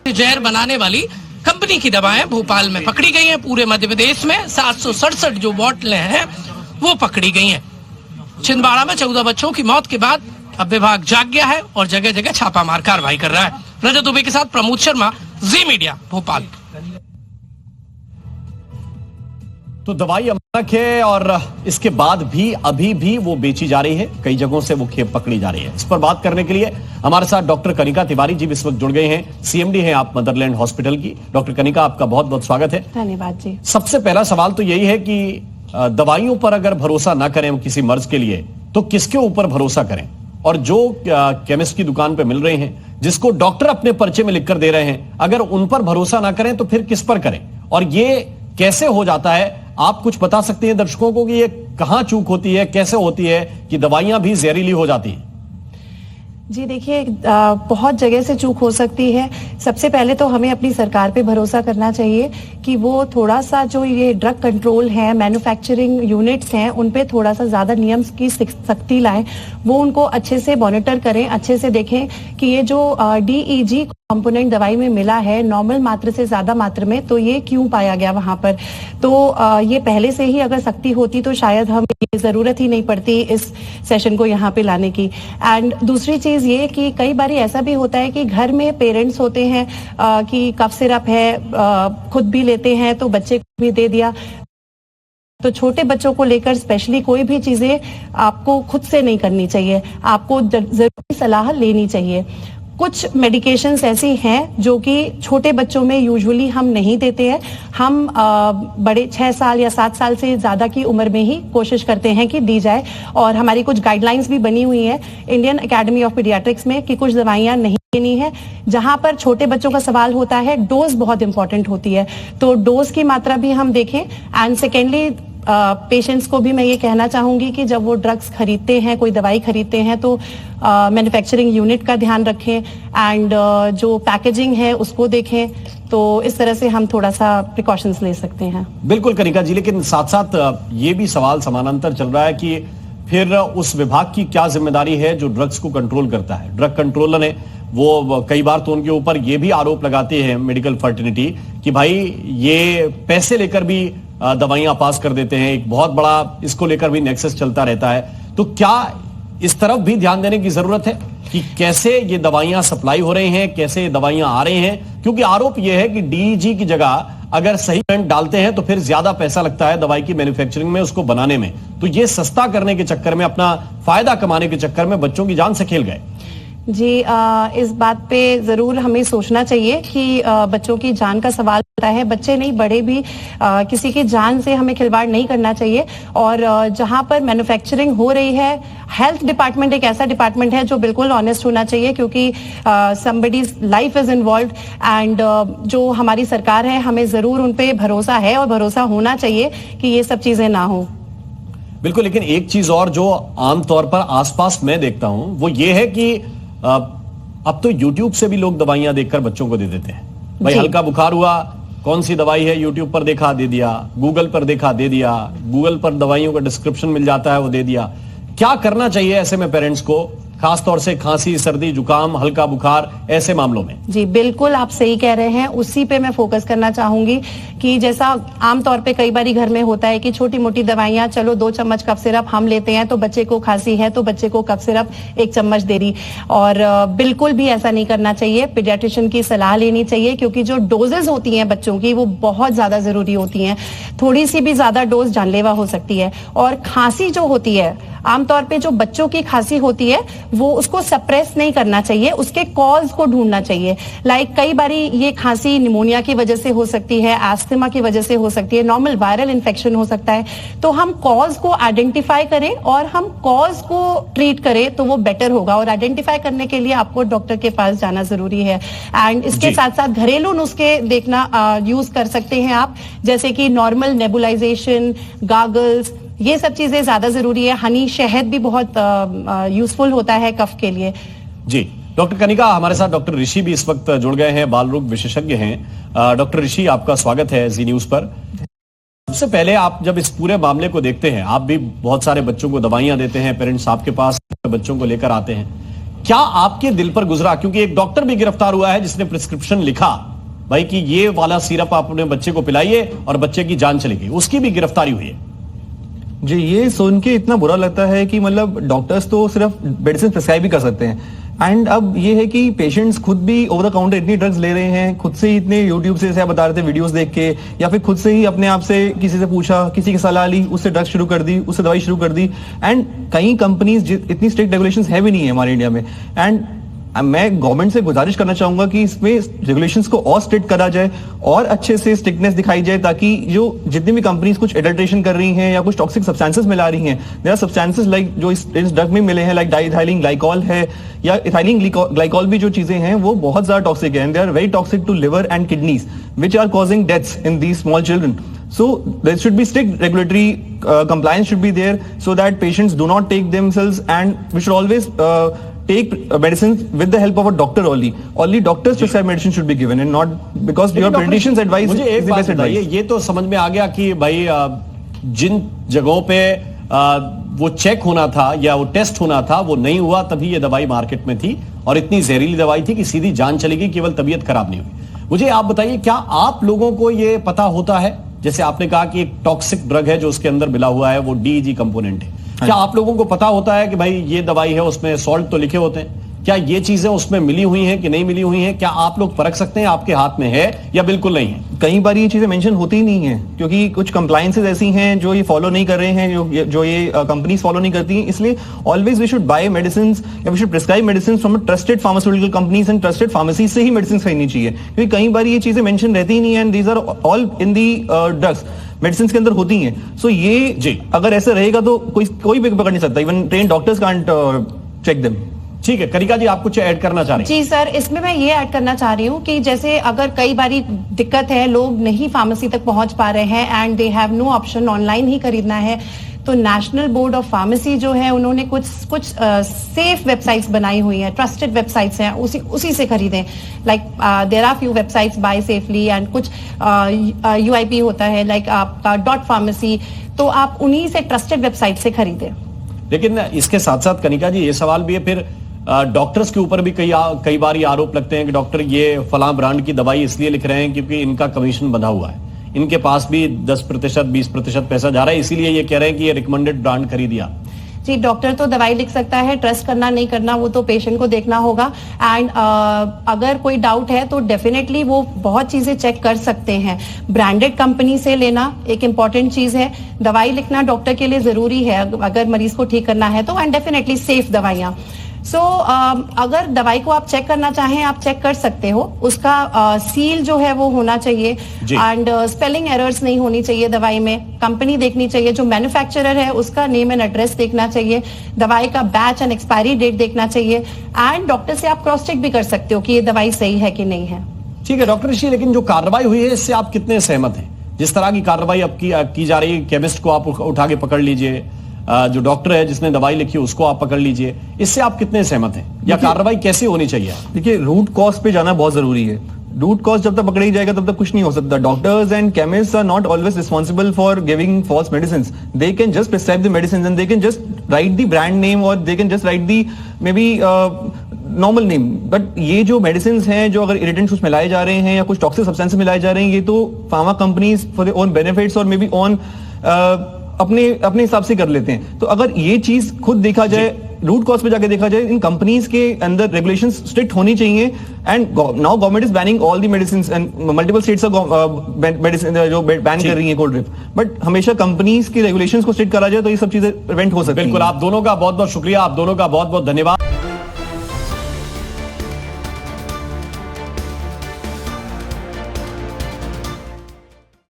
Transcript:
जहर बनाने वाली कंपनी की दवाएं भोपाल में पकड़ी गई हैं। पूरे मध्य प्रदेश में 767 जो बोतलें हैं वो पकड़ी गई हैं। छिंदवाड़ा में 14 बच्चों की मौत के बाद अब विभाग जाग गया है और जगह जगह छापामार कार्रवाई कर रहा है। रजत दुबे के साथ प्रमोद शर्मा, जी मीडिया, भोपाल। तो दवाई अमानक है और इसके बाद भी अभी भी वो बेची जा रही है। कई जगहों से वो खेप पकड़ी जा रही है। इस पर बात करने के लिए हमारे साथ डॉक्टर कनिका तिवारी जी इस वक्त जुड़ गए हैं। सीएमडी हैं आप मदरलैंड हॉस्पिटल की। डॉक्टर कनिका, आपका बहुत बहुत स्वागत है। धन्यवाद जी। सबसे पहला सवाल तो यही है कि दवाइयों पर अगर भरोसा ना करें किसी मर्ज के लिए तो किसके ऊपर भरोसा करें? और जो केमिस्ट की दुकान पे मिल रहे हैं, जिसको डॉक्टर अपने पर्चे में लिखकर दे रहे हैं, अगर उन पर भरोसा ना करें तो फिर किस पर करें? और ये कैसे हो जाता है? आप कुछ बता सकते हैं दर्शकों को कि ये कहां चूक होती है, कैसे होती है कि दवाइयां भी जहरीली हो जाती हैं? जी देखिए, बहुत जगह से चूक हो सकती है। सबसे पहले तो हमें अपनी सरकार पे भरोसा करना चाहिए कि वो थोड़ा सा जो ये ड्रग कंट्रोल है, मैन्युफैक्चरिंग यूनिट्स हैं, उन पे थोड़ा सा ज्यादा नियम की सख्ती लाएं। वो उनको अच्छे से मॉनिटर करें, अच्छे से देखें कि ये जो DEG कंपोनेंट दवाई में मिला है नॉर्मल मात्रा से ज्यादा मात्रा में, तो ये क्यों पाया गया वहां पर। तो ये पहले से ही अगर सख्ती होती तो शायद हम ये जरूरत ही नहीं पड़ती इस सेशन को यहाँ पे लाने की। एंड दूसरी चीज ये कि कई बार ऐसा भी होता है कि घर में पेरेंट्स होते हैं कि कफ सिरप है, खुद भी लेते हैं तो बच्चे को भी दे दिया। तो छोटे बच्चों को लेकर स्पेशली कोई भी चीजें आपको खुद से नहीं करनी चाहिए, आपको जरूरी सलाह लेनी चाहिए। कुछ मेडिकेशंस ऐसी हैं जो कि छोटे बच्चों में यूजुअली हम नहीं देते हैं। हम बड़े 6 साल या 7 साल से ज्यादा की उम्र में ही कोशिश करते हैं कि दी जाए। और हमारी कुछ गाइडलाइंस भी बनी हुई है इंडियन एकेडमी ऑफ पीडियाट्रिक्स में कि कुछ दवाइयां नहीं देनी है। जहां पर छोटे बच्चों का सवाल होता है, डोज बहुत इंपॉर्टेंट होती है, तो डोज की मात्रा भी हम देखें। एंड सेकेंडली पेशेंट्स को भी मैं ये कहना चाहूंगी कि जब वो ड्रग्स खरीदते हैं, कोई दवाई खरीदते हैं, तो मैन्युफैक्चरिंग यूनिट का ध्यान रखें एंड जो पैकेजिंग है उसको देखें। तो इस तरह से हम थोड़ा सा प्रिकॉशंस ले सकते हैं। बिल्कुल कनिका जी, लेकिन साथ साथ ये भी सवाल समानांतर चल रहा है कि फिर उस विभाग की क्या जिम्मेदारी है जो ड्रग्स को कंट्रोल करता है? ड्रग कंट्रोलर है वो कई बार तो उनके ऊपर ये भी आरोप लगाते हैं मेडिकल फर्टिनिटी कि भाई ये पैसे लेकर भी दवाइयां पास कर देते हैं। एक बहुत बड़ा इसको लेकर भी नेक्सस चलता रहता है। तो क्या इस तरफ भी ध्यान देने की जरूरत है कि कैसे ये दवाइयां सप्लाई हो रही हैं, कैसे ये दवाइयां आ रही हैं? क्योंकि आरोप यह है कि DEG की जगह अगर सही पेंट डालते हैं तो फिर ज्यादा पैसा लगता है दवाई की मैन्युफैक्चरिंग में, उसको बनाने में। तो ये सस्ता करने के चक्कर में, अपना फायदा कमाने के चक्कर में बच्चों की जान से खेल गए। जी, इस बात पे जरूर हमें सोचना चाहिए कि बच्चों की जान का सवाल होता है। बच्चे नहीं, बड़े भी किसी की जान से हमें खिलवाड़ नहीं करना चाहिए। और जहां पर मैन्युफैक्चरिंग हो रही है, हेल्थ डिपार्टमेंट एक ऐसा डिपार्टमेंट है जो बिल्कुल ऑनेस्ट होना चाहिए, क्योंकि somebody's life is involved. And जो हमारी सरकार है, हमें जरूर उन पे भरोसा है और भरोसा होना चाहिए कि ये सब चीजें ना हो। बिल्कुल, लेकिन एक चीज और जो आमतौर पर आसपास मैं देखता हूं वो ये है कि अब तो YouTube से भी लोग दवाइयां देखकर बच्चों को दे देते हैं। भाई हल्का बुखार हुआ, कौन सी दवाई है, YouTube पर देखा दे दिया, गूगल पर देखा दे दिया, गूगल पर दवाइयों का डिस्क्रिप्शन मिल जाता है वो दे दिया। क्या करना चाहिए ऐसे में पेरेंट्स को, खासतौर से खांसी, सर्दी, जुकाम, हल्का बुखार ऐसे मामलों में? जी बिल्कुल, आप सही कह रहे हैं। उसी पे मैं फोकस करना चाहूंगी कि जैसा आमतौर पे कई बार घर में होता है कि छोटी मोटी दवाइयां, चलो 2 चम्मच कफ सिरप हम लेते हैं, तो बच्चे को खांसी है तो बच्चे को कफ सिरप 1 चम्मच दे रही। और बिल्कुल भी ऐसा नहीं करना चाहिए। पीडियाट्रिशियन की सलाह लेनी चाहिए, क्योंकि जो डोजेज होती हैं बच्चों की वो बहुत ज्यादा जरूरी होती हैं। थोड़ी सी भी ज्यादा डोज जानलेवा हो सकती है। और खांसी जो होती है, आमतौर पे जो बच्चों की खांसी होती है वो उसको सप्रेस नहीं करना चाहिए, उसके कॉज को ढूंढना चाहिए। लाइक कई बारी ये खांसी निमोनिया की वजह से हो सकती है, एस्थमा की वजह से हो सकती है, नॉर्मल वायरल इन्फेक्शन हो सकता है। तो हम कॉज को आइडेंटिफाई करें और हम कॉज को ट्रीट करें तो वो बेटर होगा। और आइडेंटिफाई करने के लिए आपको डॉक्टर के पास जाना जरूरी है। एंड इसके साथ साथ घरेलू नुस्खे देखना यूज कर सकते हैं आप, जैसे कि नॉर्मल नेबुलाइजेशन, गागल्स, ये सब चीजें ज्यादा जरूरी है। हनी, शहद भी बहुत यूजफुल होता है कफ के लिए। जी डॉक्टर कनिका, हमारे साथ डॉक्टर ऋषि भी इस वक्त जुड़ गए हैं, बाल रोग विशेषज्ञ हैं। डॉक्टर ऋषि, आपका स्वागत है जी न्यूज पर। सबसे पहले आप जब इस पूरे मामले को देखते हैं, आप भी बहुत सारे बच्चों को दवाइयां देते हैं, पेरेंट्स आपके पास बच्चों को लेकर आते हैं, क्या आपके दिल पर गुजरा, क्योंकि एक डॉक्टर भी गिरफ्तार हुआ है जिसने प्रिस्क्रिप्शन लिखा भाई कि ये वाला सिरप आप अपने बच्चे को पिलाइए और बच्चे की जान चली गई, उसकी भी गिरफ्तारी हुई है। जी, ये सुन के इतना बुरा लगता है कि मतलब डॉक्टर्स तो सिर्फ मेडिसिन प्रिस्क्राइब भी कर सकते हैं, एंड अब ये है कि पेशेंट्स खुद भी ओवर द काउंटर इतनी ड्रग्स ले रहे हैं, खुद से ही इतने यूट्यूब से, जैसे आप बता रहे थे, वीडियोस देख के, या फिर खुद से ही अपने आप से किसी से पूछा, किसी की सलाह ली, उससे ड्रग्स शुरू कर दी, उससे दवाई शुरू कर दी। एंड कई कंपनीज, इतनी स्ट्रिक्ट रेगुलेशंस है भी नहीं है हमारे इंडिया में, एंड मैं गवर्नमेंट से गुजारिश करना चाहूंगा कि इसमें रेगुलेशंस को और स्ट्रिक्ट करा जाए और अच्छे से स्ट्रिक्टनेस दिखाई जाए, ताकि जो जितनी भी कंपनीज कुछ एडल्ट्रेशन कर रही हैं या कुछ टॉक्सिक सब्सटेंसेस मिला रही हैं, देयर आर सब्सटेंसेस लाइक जो इस ड्रग में मिले हैं, लाइक डाइइथाइलिन ग्लाइकॉल है या इथाइलिन ग्लाइकॉल भी, जो चीजें हैं वो बहुत ज्यादा टॉक्सिक है, and they are very toxic to liver and kidneys which are causing deaths in these small children. So there should be strict regulatory compliance should be there so that patients do not take themselves, and we should always take medicines with the help of a doctor only. Only doctors prescribe medicine should be given, and not because your pediatrician's advice मुझे is एक the बात best बताइए, advice. ये तो समझ में आ गया कि भाई जिन जगहों पे वो चेक होना था या वो टेस्ट होना था वो नहीं हुआ, तभी ये दवाई मार्केट में थी और इतनी जहरीली दवाई थी कि सीधी जान चली गई, केवल तबीयत खराब नहीं हुई। मुझे आप बताइए, क्या आप लोगों को ये पता होता है, जैसे आपने कहा कि एक टॉक्सिक ड्रग है जो उसके अंदर मिला हुआ है, वो DEG कंपोनेंट है, क्या आप लोगों को पता होता है कि भाई ये दवाई है, उसमें सॉल्ट तो लिखे होते हैं, क्या ये चीजें उसमें मिली हुई हैं कि नहीं मिली हुई हैं? क्या आप लोग परख सकते हैं, आपके हाथ में है या बिल्कुल नहीं है? कई बार ये चीजें मेंशन होती ही नहीं है, क्योंकि कुछ कंप्लायंसेस ऐसी हैं जो ये फॉलो नहीं कर रहे हैं, जो ये कंपनीज फॉलो नहीं करती हैं, इसलिए always we should buy medicine या we should prescribe medicine from trusted pharmaceutical companies and trusted pharmacy से ही मेडिसिन खरीदनी चाहिए, क्योंकि कई बार ये चीजें मेंशन रहती ही नहीं है, and these are all in the drugs medicine के अंदर होती हैं। सो ये जी, अगर ऐसे रहेगा तो कोई भी पकड़ नहीं सकता, even train doctors can't check them. ठीक है, कनिका जी आप कुछ ऐड करना चाह रहे हैं? जी सर, इसमें मैं ये ऐड करना चाह रही हूँ कि जैसे अगर कई बारी दिक्कत है, लोग नहीं फार्मेसी तक पहुंच पा रहे हैं and they have no option, online ही खरीदना है, तो नेशनल बोर्ड ऑफ फार्मेसी जो है उन्होंने कुछ सेफ वेबसाइट्स बनाई हुई हैं, ट्रस्टेड वेबसाइट्स हैं, उसी से खरीदें। Like there are few websites buy safely and कुछ UIP होता है लाइक आपका .pharmacy, तो आप उन्हीं से ट्रस्टेड वेबसाइट से खरीदें। लेकिन इसके साथ साथ कनिका जी ये सवाल भी है, फिर डॉक्टर्स के ऊपर भी कई बार ये आरोप लगते हैं कि डॉक्टर ये फलां ब्रांड की दवाई इसलिए लिख रहे हैं क्योंकि इनका कमीशन बंधा हुआ है, इनके पास भी 10% 20% पैसा जा रहा है, इसीलिए ये कह रहे हैं कि ये रिकमेंडेड ब्रांड खरीदिया। जी, डॉक्टर तो दवाई लिख सकता है, ट्रस्ट करना नहीं करना वो तो पेशेंट को देखना होगा, एंड अगर कोई डाउट है तो डेफिनेटली वो बहुत चीजें चेक कर सकते हैं। ब्रांडेड कंपनी से लेना एक इंपॉर्टेंट चीज है, दवाई लिखना डॉक्टर के लिए जरूरी है अगर मरीज को ठीक करना है तो, एंड डेफिनेटली सेफ दवाइयाँ। सो अगर दवाई को आप चेक करना चाहें आप चेक कर सकते हो, उसका सील जो है वो होना चाहिए, एंड स्पेलिंग एरर्स नहीं होनी चाहिए दवाई में, कंपनी देखनी चाहिए, जो मैन्युफैक्चरर है उसका नेम एंड एड्रेस देखना चाहिए, दवाई का बैच एंड एक्सपायरी डेट देखना चाहिए, एंड डॉक्टर से आप क्रॉस चेक भी कर सकते हो कि ये दवाई सही है कि नहीं है। ठीक है डॉक्टर ऋषि, लेकिन जो कार्रवाई हुई है इससे आप कितने सहमत हैं? जिस तरह की कार्रवाई अब की जा रही है, केमिस्ट को आप उठा के पकड़ लीजिए, जो डॉक्टर है जिसने दवाई लिखी उसको आप पकड़ लीजिए, इससे आप कितने सहमत हैं या कार्रवाई कैसे होनी चाहिए? देखिए, रूट कॉज पे जाना बहुत जरूरी है। रूट कॉज जब तक पकड़ा ही जाएगा तब तक कुछ नहीं हो सकता। Doctors and chemist are not always responsible for giving false medicine. They can just prescribe the medicine and they can just write the brand name और they can just write the maybe normal name, but ये जो medicine हैं जो अगर irritants कुछ मिलाए जा रहे हैं या कुछ टॉक्सिक सब्सटेंस मिलाए जा रहे हैं, ये तो pharma companies for their own benefits और मे बी ऑन अपने हिसाब से कर लेते हैं। तो अगर ये चीज खुद देखा जाए, रूट कॉज पे जाके देखा जाए, इन कंपनीज के अंदर रेगुलेशंस स्ट्रिक्ट होनी चाहिए, and now government is banning all the medicine and multiple states medicine जो बैन कर रही है कोल्ड ड्रिप, बट हमेशा कंपनीज के रेगुलेशंस को स्ट्रिक्ट करा जाए तो ये सब चीजें प्रिवेंट हो सकती हैं। बिल्कुल, आप दोनों का बहुत बहुत शुक्रिया, आप दोनों का बहुत बहुत धन्यवाद।